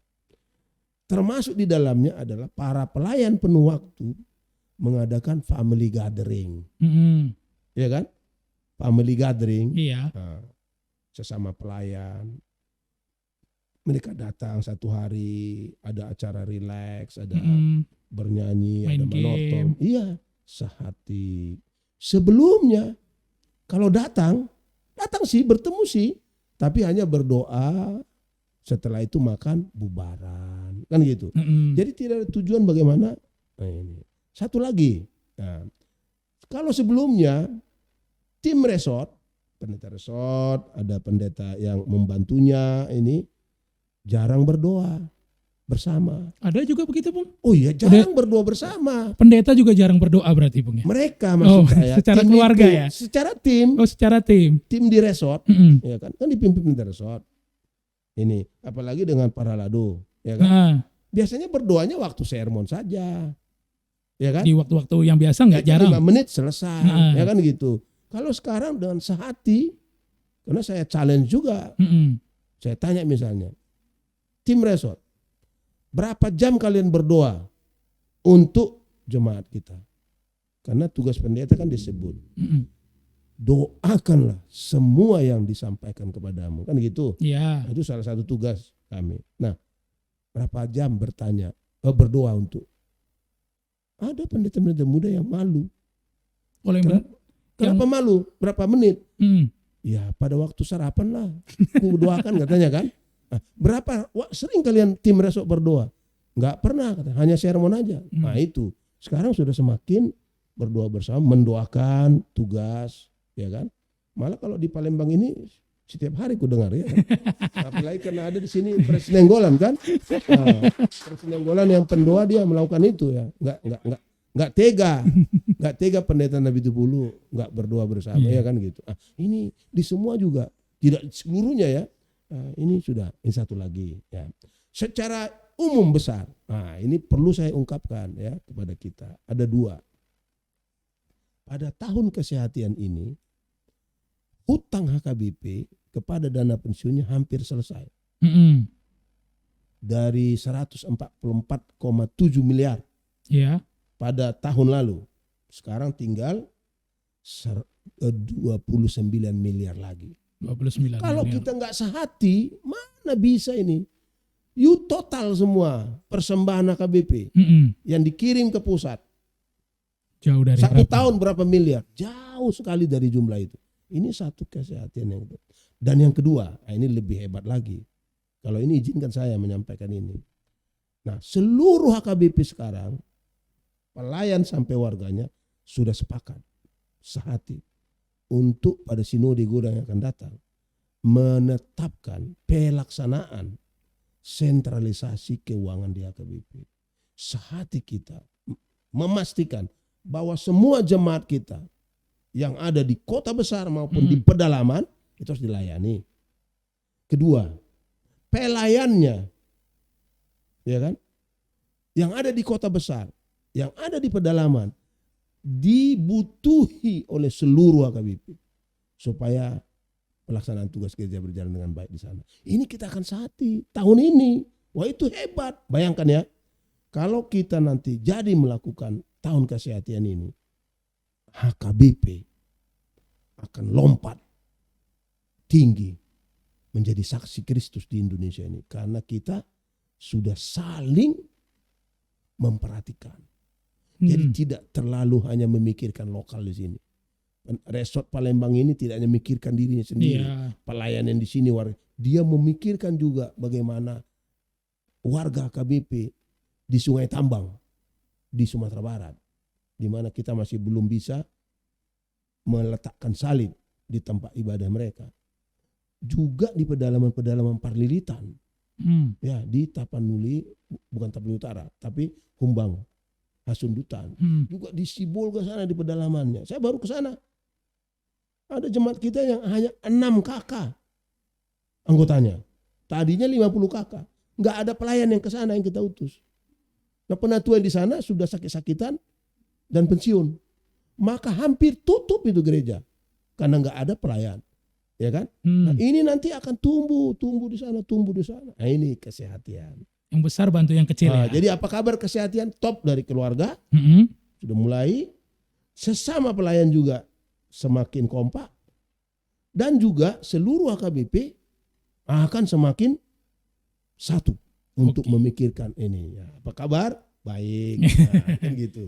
S4: Termasuk di dalamnya adalah para pelayan penuh waktu mengadakan family gathering. Ya kan? Family gathering.
S3: Iya.
S4: Sesama pelayan. Mereka datang satu hari, ada acara relax, ada bernyanyi,
S3: main
S4: ada menonton.
S3: game.
S4: Iya, sehati. Sebelumnya kalau datang sih, bertemu sih, tapi hanya berdoa. Setelah itu makan bubaran, kan gitu. Jadi tidak ada tujuan bagaimana. Nah, ini satu lagi. Nah, kalau sebelumnya tim resort, pendeta resort, ada pendeta yang membantunya ini jarang berdoa bersama.
S3: Ada juga begitu Pung?
S4: Oh iya, jarang berdoa bersama.
S3: Pendeta juga jarang berdoa berarti Pung ya?
S4: Mereka maksud saya
S3: secara
S4: tim
S3: keluarga
S4: itu,
S3: ya?
S4: Secara tim.
S3: Oh secara tim.
S4: Tim di resort, ya kan dipimpin pendeta resort. Ini apalagi dengan para lado, ya kan? Biasanya berdoanya waktu sermon saja. Ya kan?
S3: Di waktu-waktu yang biasa nggak jarang.
S4: 5 menit selesai, ya kan gitu. Kalau sekarang dengan sehati, karena saya challenge juga. Saya tanya misalnya, tim resort, berapa jam kalian berdoa untuk jemaat kita? Karena tugas pendeta kan disebut. Doakanlah semua yang disampaikan kepadamu, kan gitu.
S3: Iya.
S4: Itu salah satu tugas kami. Nah, berapa jam berdoa untuk? Ada pendeta-pendeta muda yang malu. Kenapa malu? Berapa menit? Ya pada waktu sarapan lah. Aku doakan katanya kan. Nah, sering kalian tim resort berdoa? Enggak pernah, katanya. Hanya sermon aja. Nah itu. Sekarang sudah semakin berdoa bersama, mendoakan tugas. Ya kan? Malah kalau di Palembang ini setiap hari ku dengar ya. Apalagi karena ada di sini Presiden Golan kan. Presiden Golan yang pendoa dia melakukan itu ya. Enggak tega pendeta Nabi Tupulu enggak berdoa bersama ya kan gitu. Ini di semua juga, tidak seluruhnya ya. Ini sudah, ini satu lagi ya. Secara umum besar. Nah, ini perlu saya ungkapkan ya kepada kita. Ada 2. Pada tahun kesehatan ini hutang HKBP kepada dana pensiunnya hampir selesai. Dari 144,7 miliar pada tahun lalu. Sekarang tinggal 29 miliar lagi.
S3: 29
S4: Kalau
S3: miliar.
S4: kita nggak sehati, mana bisa ini? You total semua persembahan HKBP yang dikirim ke pusat.
S3: Jauh dari
S4: 1 tahun berapa miliar? Jauh sekali dari jumlah itu. Ini satu kesehatan yang itu. Dan yang kedua, ini lebih hebat lagi. Kalau ini izinkan saya menyampaikan ini. Nah, seluruh HKBP sekarang, pelayan sampai warganya sudah sepakat sehati untuk pada sinode Godang yang akan datang menetapkan pelaksanaan sentralisasi keuangan di HKBP. Sehati kita memastikan bahwa semua jemaat kita yang ada di kota besar maupun di pedalaman itu harus dilayani. Kedua, pelayannya, ya kan, yang ada di kota besar, yang ada di pedalaman, dibutuhi oleh seluruh HKBP supaya pelaksanaan tugas gereja berjalan dengan baik di sana. Ini kita akan sehati tahun ini. Wah, itu hebat. Bayangkan ya, kalau kita nanti jadi melakukan tahun kesehatan ini, HKBP akan lompat tinggi menjadi saksi Kristus di Indonesia ini karena kita sudah saling memperhatikan. Jadi tidak terlalu hanya memikirkan lokal di sini. Resort Palembang ini tidak hanya memikirkan dirinya sendiri, pelayanan di sini dia memikirkan juga bagaimana warga KBP di Sungai Tambang di Sumatera Barat, di mana kita masih belum bisa meletakkan salib di tempat ibadah mereka. Juga di pedalaman-pedalaman Parlilitan, ya di Tapanuli, bukan Tapanuli Utara, tapi Humbang, Hasundutan, juga di Sibolga sana di pedalamannya. Saya baru ke sana. Ada jemaat kita yang hanya 6 kakak anggotanya. Tadinya 50 kakak. Nggak ada pelayan yang ke sana yang kita utus. Nah, penatua di sana sudah sakit-sakitan dan pensiun. Maka hampir tutup itu gereja karena nggak ada pelayan. Ya kan? Nah, ini nanti akan tumbuh di sana. Nah, ini kesehatan.
S3: Yang besar bantu yang kecil.
S4: Nah, jadi apa kabar kesehatan? Top dari keluarga. Sudah mulai. Sesama pelayan juga semakin kompak. Dan juga seluruh HKBP akan semakin satu untuk memikirkan ini. Ya, apa kabar? Baik. Nah, kan gitu.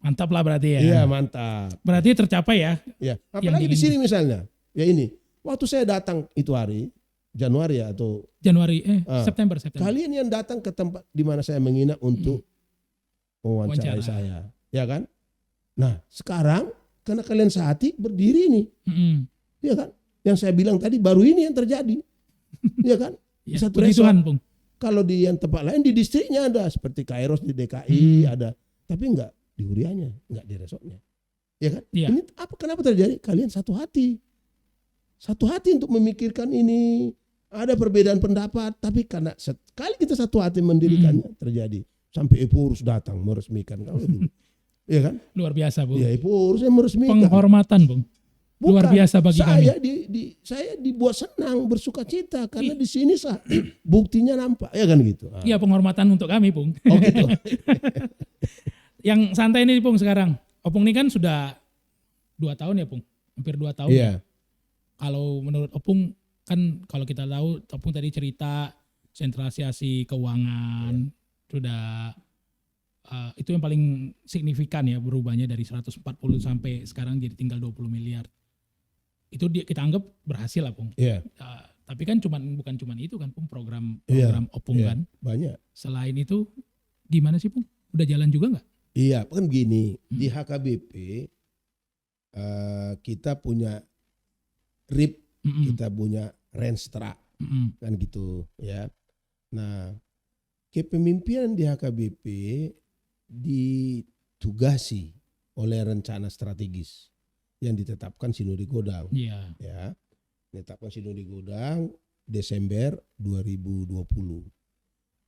S3: Mantap lah berarti ya.
S4: Iya, mantap.
S3: Berarti tercapai ya.
S4: Ya, apalagi di sini misalnya. Ya ini, waktu saya datang itu hari Januari atau
S3: September.
S4: Kalian yang datang ke tempat di mana saya menginap untuk mewawancarai saya, ya kan? Nah, sekarang karena kalian sehati berdiri nih, ya kan? Yang saya bilang tadi baru ini yang terjadi, ya kan?
S3: Ya,
S4: satu
S3: resort. Bung.
S4: Kalau di yang tempat lain di distriknya ada seperti Kairos di DKI ada, tapi enggak di Urianya, enggak di resortnya, ya kan?
S3: Ya.
S4: Ini kenapa terjadi? Kalian satu hati untuk memikirkan ini. Ada perbedaan pendapat, tapi karena sekali kita satu hati mendirikannya terjadi. Sampai Epurus datang meresmikan kalau itu. Iya kan?
S3: Luar biasa, Bung.
S4: Ya, Epurus yang meresmikan.
S3: Penghormatan, Bung. Luar biasa bagi kami.
S4: Saya dibuat senang, bersuka cita karena di sini buktinya nampak, ya kan gitu.
S3: Iya, penghormatan untuk kami, Bung.
S4: Oh gitu.
S3: Yang santai ini, Bung, sekarang. Opung ini kan sudah 2 tahun ya, Bung. Hampir 2 tahun.
S4: Iya.
S3: Kalau menurut Opung kan kalau kita tahu Opung tadi cerita sentralisasi keuangan sudah itu yang paling signifikan ya berubahnya dari 140 sampai sekarang jadi tinggal 20 miliar. Itu kita anggap berhasil lah, Pung.
S4: Iya.
S3: Tapi kan bukan cuman itu kan, Pung, program Opung kan.
S4: Banyak.
S3: Selain itu gimana sih, Pung? Udah jalan juga nggak?
S4: Iya, kan gini, di HKBP kita punya RIP, kita punya Renstra, kan gitu ya. Nah, kepemimpinan di HKBP ditugasi oleh rencana strategis yang ditetapkan Sinode Godang.
S3: Iya.
S4: Ya, ditetapkan Sinode Godang Desember 2020.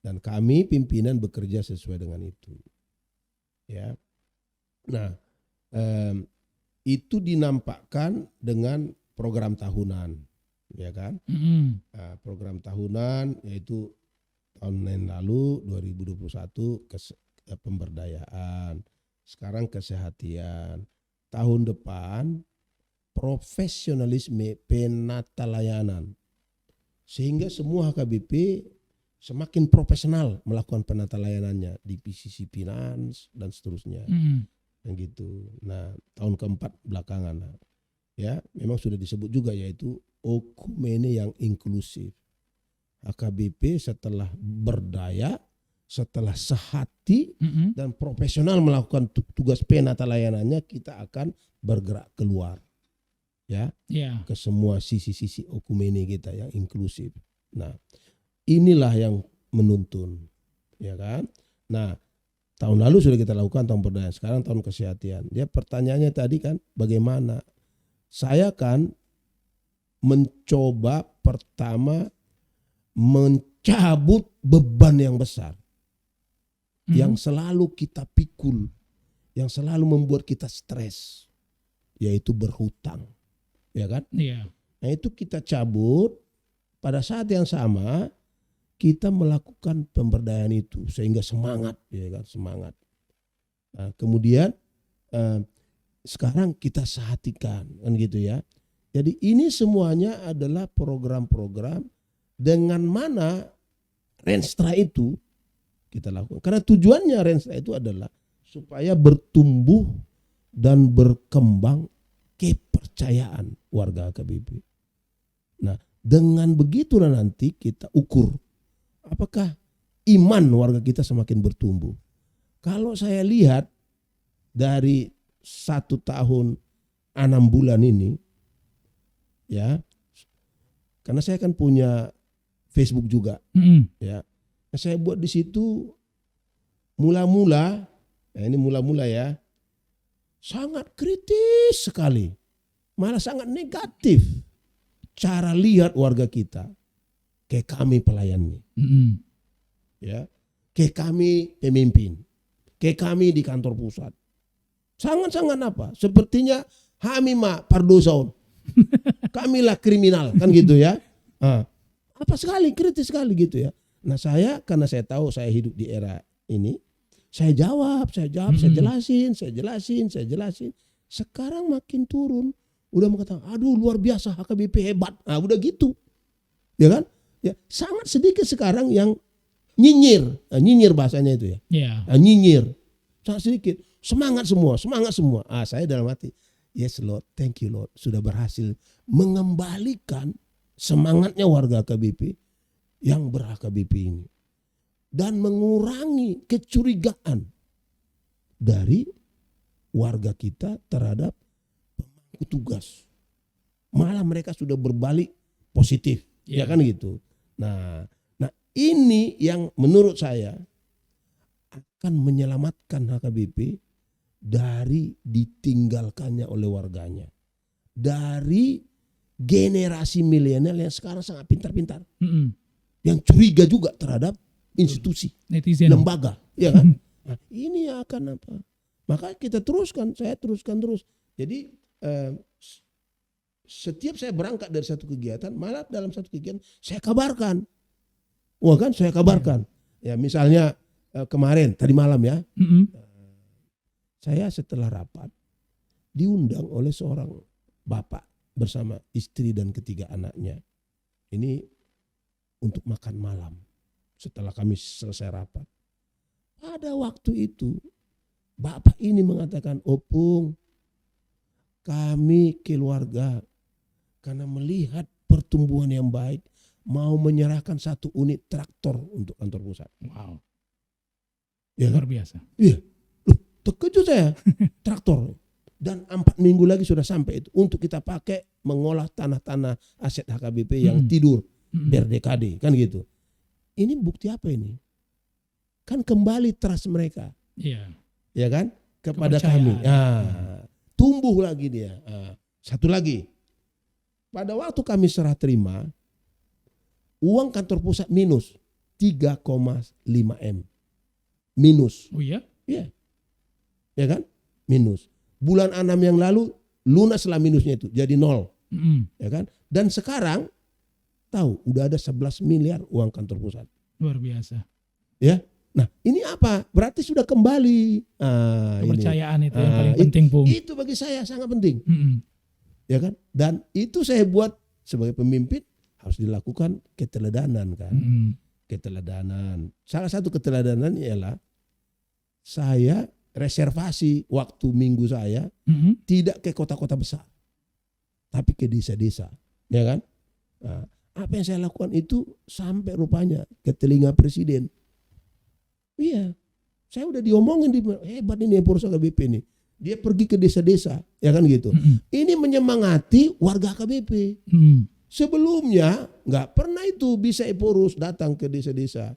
S4: Dan kami pimpinan bekerja sesuai dengan itu. Ya. Nah, itu dinampakkan dengan program tahunan, ya kan? Nah, program tahunan yaitu tahun yang lalu 2021 pemberdayaan, sekarang kesehatan, tahun depan profesionalisme penata layanan, sehingga semua HKBP semakin profesional melakukan penata layanannya di PCC Finance dan seterusnya, gitu. Nah, tahun keempat belakangan. Ya, memang sudah disebut juga yaitu okumene yang inklusif. HKBP setelah berdaya, setelah sehati dan profesional melakukan tugas penata layanannya, kita akan bergerak keluar. Ya. Ke semua sisi-sisi okumene kita yang inklusif. Nah, inilah yang menuntun. Ya kan? Nah, tahun lalu sudah kita lakukan tahun perdayaan, sekarang tahun kesehatan. Dia pertanyaannya tadi kan bagaimana? Saya kan mencoba pertama mencabut beban yang besar yang selalu kita pikul, yang selalu membuat kita stres, yaitu berhutang, ya kan?
S3: Iya.
S4: Nah, itu kita cabut. Pada saat yang sama kita melakukan pemberdayaan itu sehingga semangat, ya kan? Semangat. Nah, kemudian sekarang kita sehatikan, kan gitu ya. Jadi ini semuanya adalah program-program dengan mana Renstra itu kita lakukan. Karena tujuannya Renstra itu adalah supaya bertumbuh dan berkembang kepercayaan warga AKBP. Nah, dengan begitulah nanti kita ukur apakah iman warga kita semakin bertumbuh. Kalau saya lihat dari 1 tahun 6 bulan ini, ya, karena saya kan punya Facebook juga, ya, saya buat di situ mula-mula ya, sangat kritis sekali, malah sangat negatif cara lihat warga kita, kayak kami pelayannya, ya, kayak kami pemimpin, kayak kami di kantor pusat, sangat-sangat apa? Sepertinya hamima pardosaun, kamilah kriminal, kan gitu ya. Apa sekali kritis sekali gitu ya. Nah saya karena saya tahu saya hidup di era ini, saya jawab, saya jelasin. Sekarang makin turun, udah mengatakan, aduh luar biasa HKBP hebat. Nah udah gitu, ya kan? Ya sangat sedikit sekarang yang nyinyir bahasanya itu ya. Nyinyir, sangat sedikit. Semangat semua. Saya dalam hati, yes Lord, thank you Lord, sudah berhasil mengembalikan semangatnya warga AKBP yang ber-HKBP ini. Dan mengurangi kecurigaan dari warga kita terhadap pemangku tugas. Malah mereka sudah berbalik positif, ya kan gitu. Nah ini yang menurut saya akan menyelamatkan HKBP dari ditinggalkannya oleh warganya. Dari generasi milenial yang sekarang sangat pintar-pintar. Yang curiga juga terhadap institusi,
S3: netizen,
S4: lembaga, ya kan? Nah, ini akan apa? Maka saya teruskan terus. Jadi setiap saya berangkat dari satu kegiatan, malah dalam satu kegiatan saya kabarkan. Saya kabarkan. Ya misalnya kemarin tadi malam ya, saya setelah rapat diundang oleh seorang bapak bersama istri dan 3 anaknya. Ini untuk makan malam setelah kami selesai rapat. Pada waktu itu bapak ini mengatakan, Opung, kami keluarga karena melihat pertumbuhan yang baik mau menyerahkan 1 unit traktor untuk kantor pusat.
S3: Wow.
S4: Ya,
S3: luar biasa.
S4: Iya. Loh, terkejut saya. Traktor. Dan 4 minggu lagi sudah sampai itu untuk kita pakai mengolah tanah-tanah aset HKBP yang tidur berdekade, kan gitu. Ini bukti apa ini? Kan kembali trust mereka.
S3: Iya.
S4: Ya kan? Kepada kami. Tumbuh lagi dia. Satu lagi. Pada waktu kami serah terima, uang kantor pusat minus 3,5 M. Minus.
S3: Oh iya?
S4: Iya. Ya kan? Minus. Bulan 6 yang lalu lunaslah minusnya itu jadi 0. Ya kan? Dan sekarang tahu udah ada 11 miliar uang kantor pusat.
S3: Luar biasa.
S4: Ya. Nah, ini apa? Berarti sudah kembali.
S3: Kepercayaan itu yang paling penting, Bung.
S4: Itu bagi saya sangat penting. Ya kan? Dan itu saya buat sebagai pemimpin harus dilakukan keteladanan kan. Keteladanan. Salah satu keteladanan ialah saya reservasi waktu minggu saya tidak ke kota-kota besar, tapi ke desa-desa, ya kan? Nah, apa yang saya lakukan itu sampai rupanya ke telinga presiden. Iya, saya udah diomongin hebat ini pengurus AKBP ini. Dia pergi ke desa-desa, ya kan gitu. Ini menyemangati warga AKBP. Sebelumnya nggak pernah itu bisa pengurus datang ke desa-desa.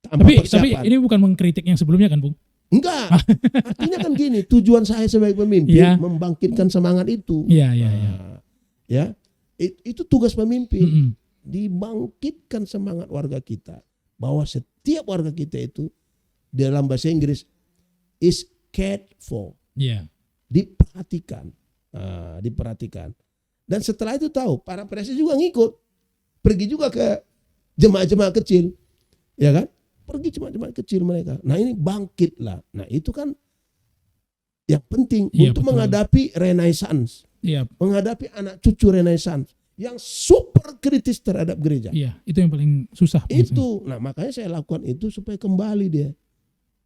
S3: Tapi ini bukan mengkritik yang sebelumnya kan, Bung?
S4: Enggak, artinya kan gini, tujuan saya sebagai pemimpin membangkitkan semangat itu. Ya, itu tugas pemimpin, dibangkitkan semangat warga kita bahwa setiap warga kita itu dalam bahasa Inggris is cared for, diperhatikan, diperhatikan. Dan setelah itu tahu para presiden juga ngikut, pergi juga ke jemaah-jemaah kecil, ya kan? Pergi jemaah-jemaah kecil mereka. Nah ini bangkitlah. Nah itu kan yang penting untuk menghadapi renaissance. Menghadapi anak cucu renaissance. yang super kritis terhadap gereja.
S3: Iya, itu yang paling susah.
S4: Itu, nah makanya saya lakukan itu supaya kembali dia.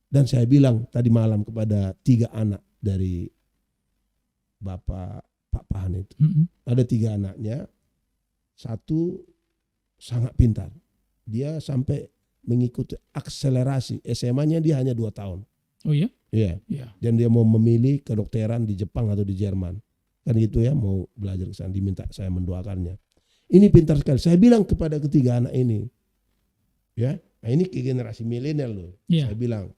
S4: Dan saya bilang tadi malam kepada 3 anak dari Bapak Pak Pahan itu. Ada 3 anaknya, 1 sangat pintar. Dia sampai mengikuti akselerasi. SMA-nya dia hanya 2 tahun.
S3: Oh iya?
S4: Iya.
S3: Iya.
S4: Dan dia mau memilih kedokteran di Jepang atau di Jerman. Kan gitu ya, mau belajar ke sana, diminta saya mendoakannya. Ini pintar sekali. Saya bilang kepada ketiga anak ini, ya, nah ini ke generasi milenial loh.
S3: Yeah.
S4: Saya bilang,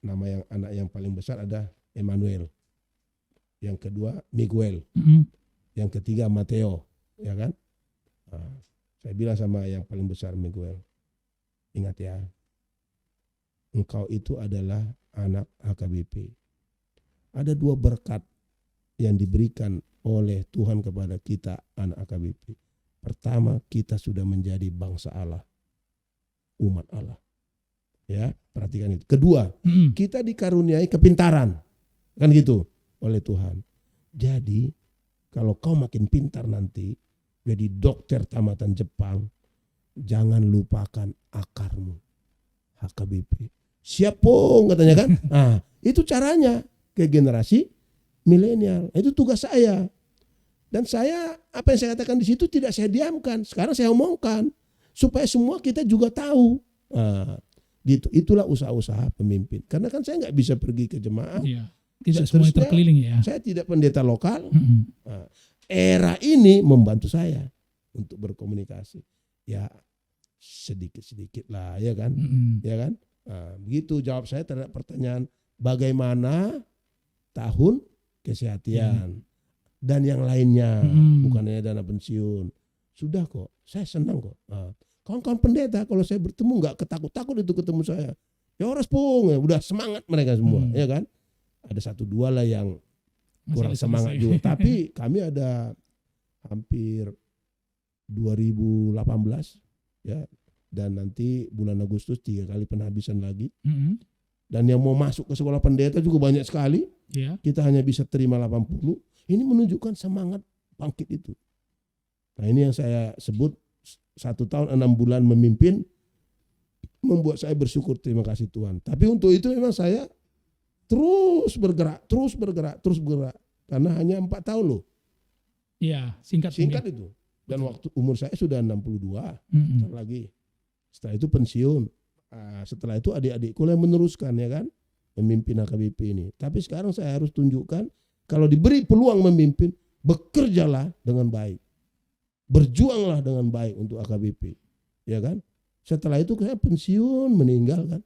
S4: nama yang anak yang paling besar ada Emmanuel, yang kedua Miguel, yang ketiga Mateo, ya kan? Saya bilang sama yang paling besar Miguel, ingat ya, engkau itu adalah anak HKBP. Ada 2 berkat yang diberikan oleh Tuhan kepada kita anak HKBP. Pertama, kita sudah menjadi bangsa Allah, umat Allah. Ya, perhatikan itu. Kedua, kita dikaruniai kepintaran, kan gitu, oleh Tuhan. Jadi, kalau kau makin pintar nanti, jadi dokter tamatan Jepang, jangan lupakan akarmu, HKBP. Siap pong katanya kan. Nah, itu caranya ke generasi milenial. Itu tugas saya. Dan saya, apa yang saya katakan di situ tidak saya diamkan. Sekarang saya omongkan supaya semua kita juga tahu. Nah, gitu. Itulah usaha-usaha pemimpin. Karena kan saya nggak bisa pergi ke jemaah.
S3: Iya. Tidak semuanya terkeliling ya.
S4: Saya tidak pendeta lokal. Nah, era ini membantu saya untuk berkomunikasi. Ya sedikit-sedikit lah, ya kan? Ya kan? Nah, begitu jawab saya terhadap pertanyaan bagaimana tahun kesehatan dan yang lainnya, bukan hanya dana pensiun. Sudah kok, saya senang kok. Nah, kawan-kawan pendeta kalau saya bertemu nggak ketakut-takut itu ketemu saya. Ya orang sepung, ya, udah semangat mereka semua, ya kan? Ada 1-2 lah yang kurang semangat juga. Tapi kami ada hampir 2018 ya, dan nanti bulan Agustus 3 kali penghabisan lagi. Dan yang mau masuk ke sekolah pendeta juga banyak sekali. Kita hanya bisa terima 80. Ini menunjukkan semangat bangkit itu. Nah ini yang saya sebut 1 tahun 6 bulan memimpin membuat saya bersyukur, terima kasih Tuhan. Tapi untuk itu memang saya terus bergerak. Karena hanya 4 tahun loh.
S3: Iya, singkat
S4: itu. Dan waktu umur saya sudah 62 lagi. Setelah itu pensiun. Setelah itu adik-adikku yang meneruskan, ya kan, memimpin HKBP ini. Tapi sekarang saya harus tunjukkan kalau diberi peluang memimpin, bekerjalah dengan baik, berjuanglah dengan baik untuk HKBP, ya kan. Setelah itu saya pensiun, meninggal kan,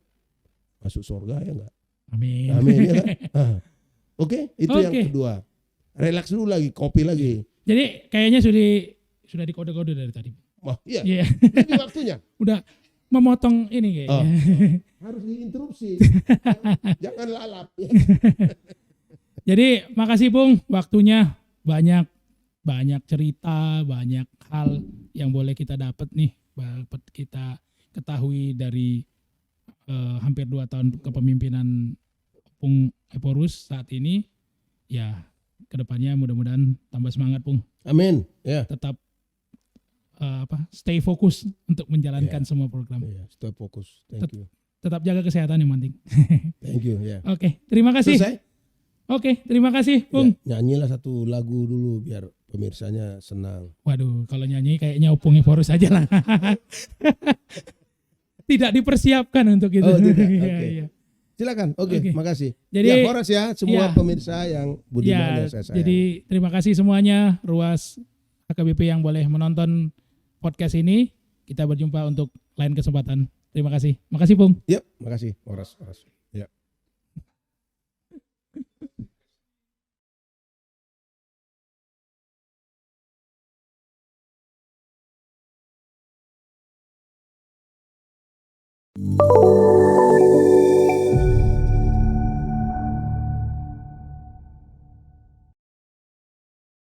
S4: masuk surga, ya enggak?
S3: Amin.
S4: Amin, ya kan. Oke, itu yang kedua. Relax dulu lagi, kopi lagi.
S3: Jadi kayaknya sudah dikode-kode dari tadi.
S4: Wah, iya. Ini waktunya.
S3: Udah memotong ini kayaknya.
S4: Harus diinterupsi. Jangan lalap.
S3: Jadi makasih Bung, waktunya banyak cerita, banyak hal yang boleh kita dapat nih, dapat kita ketahui dari hampir 2 tahun kepemimpinan Bung Eporus saat ini. Ya, kedepannya mudah-mudahan tambah semangat Bung.
S4: Amin. Ya.
S3: Tetap stay fokus untuk menjalankan semua program.
S4: Stay fokus. Thank you.
S3: Tetap jaga kesehatan yang penting.
S4: Thank you. Ya.
S3: Oke, terima kasih.
S4: Selesai?
S3: Oke, terima kasih Bung.
S4: Ya, nyanyilah 1 lagu dulu biar pemirsanya senang.
S3: Waduh, kalau nyanyi kayaknya Opung Eporus aja lah. Tidak dipersiapkan untuk itu.
S4: Oh, tidak.
S3: Iya,
S4: Oke.
S3: iya.
S4: Silakan. Oke, makasih.
S3: Jadi
S4: ya, Horas ya semua pemirsa yang budiman yang saya sayang.
S3: Jadi terima kasih semuanya ruas HKBP yang boleh menonton podcast ini. Kita berjumpa untuk lain kesempatan. Terima kasih. Makasih Bung.
S4: Yep, makasih Horas. Ya.